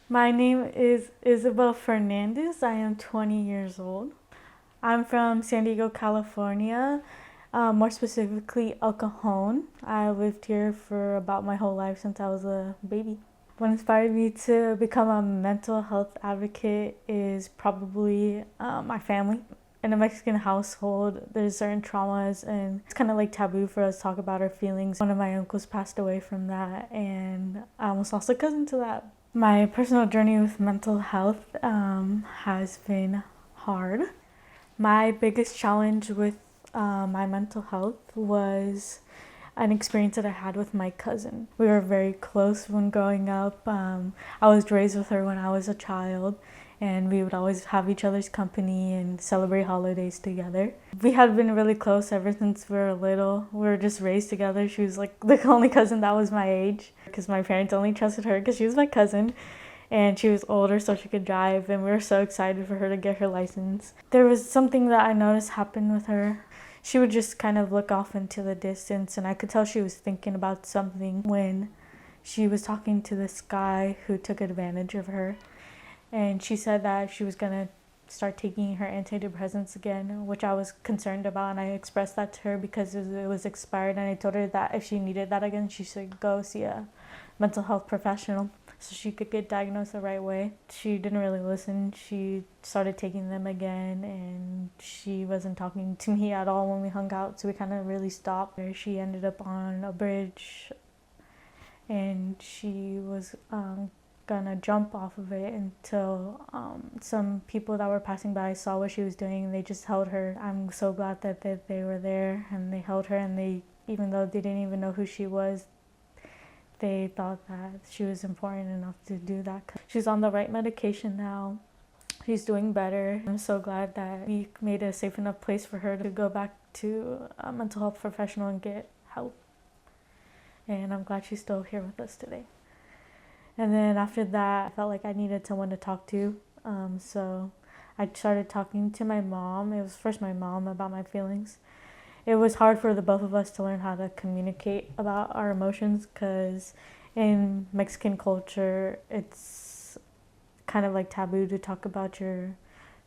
My name is Isabel Fernandez. I am 20 years old. I'm from San Diego, California, more specifically El Cajon. I lived here for about my whole life since I was a baby. What inspired me to become a mental health advocate is probably my family. In a Mexican household, there's certain traumas, and it's kind of like taboo for us to talk about our feelings. One of my uncles passed away from that, and I almost lost a cousin to that. My personal journey with mental health has been hard. My biggest challenge with my mental health was an experience that I had with my cousin. We were very close when growing up. I was raised with her when I was a child, and we would always have each other's company and celebrate holidays together. We had been really close ever since we were little. We were just raised together. She was like the only cousin that was my age because my parents only trusted her because she was my cousin and she was older so she could drive, and we were so excited for her to get her license. There was something that I noticed happen with her. She would just kind of look off into the distance, and I could tell she was thinking about something when she was talking to this guy who took advantage of her. And she said that she was gonna start taking her antidepressants again, which I was concerned about, and I expressed that to her because it was expired, and I told her that if she needed that again, she should go see a mental health professional so she could get diagnosed the right way. She didn't really listen. She started taking them again, and she wasn't talking to me at all when we hung out, so we kind of really stopped. She ended up on a bridge, and she was gonna jump off of it until some people that were passing by saw what she was doing, and they just held her. I'm so glad that they were there and they held her, and they, even though they didn't even know who she was, they thought that she was important enough to do that. She's on the right medication now. She's doing better. I'm so glad that we made a safe enough place for her to go back to a mental health professional and get help. And I'm glad she's still here with us today. And then after that, I felt like I needed someone to talk to. So I started talking to my mom. It was first my mom about my feelings. It was hard for the both of us to learn how to communicate about our emotions because in Mexican culture, it's kind of like taboo to talk about your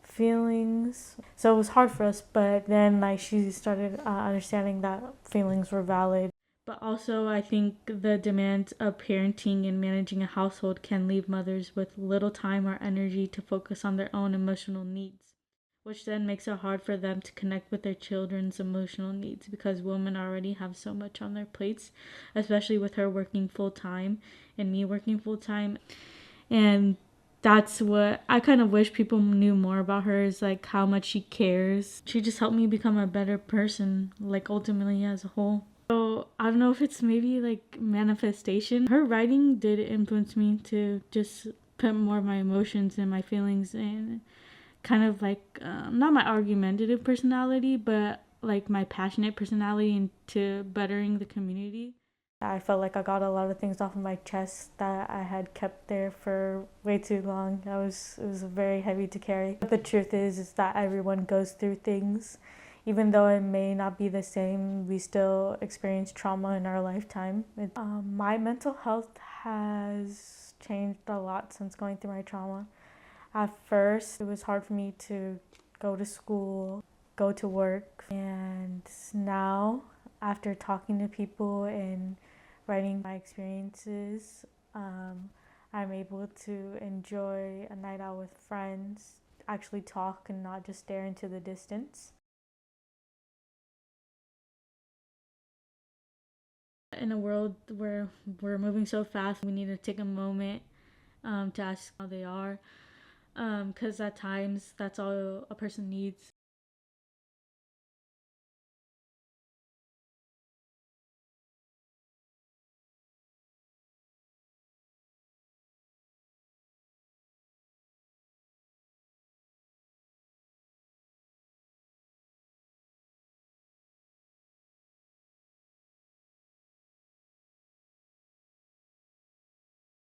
feelings. So it was hard for us, but then like she started understanding that feelings were valid. But also, I think the demands of parenting and managing a household can leave mothers with little time or energy to focus on their own emotional needs, which then makes it hard for them to connect with their children's emotional needs because women already have so much on their plates, especially with her working full time and me working full time. And that's what I kind of wish people knew more about her, is like how much she cares. She just helped me become a better person, like ultimately as a whole. So I don't know if it's maybe like manifestation. Her writing did influence me to just put more of my emotions and my feelings in, kind of like not my argumentative personality, but like my passionate personality into bettering the community. I felt like I got a lot of things off of my chest that I had kept there for way too long. It was very heavy to carry. But the truth is that everyone goes through things. Even though it may not be the same, we still experience trauma in our lifetime. My mental health has changed a lot since going through my trauma. At first, it was hard for me to go to school, go to work, and now, after talking to people and writing my experiences, I'm able to enjoy a night out with friends, actually talk and not just stare into the distance. In a world where we're moving so fast, we need to take a moment to ask how they are, because at times that's all a person needs.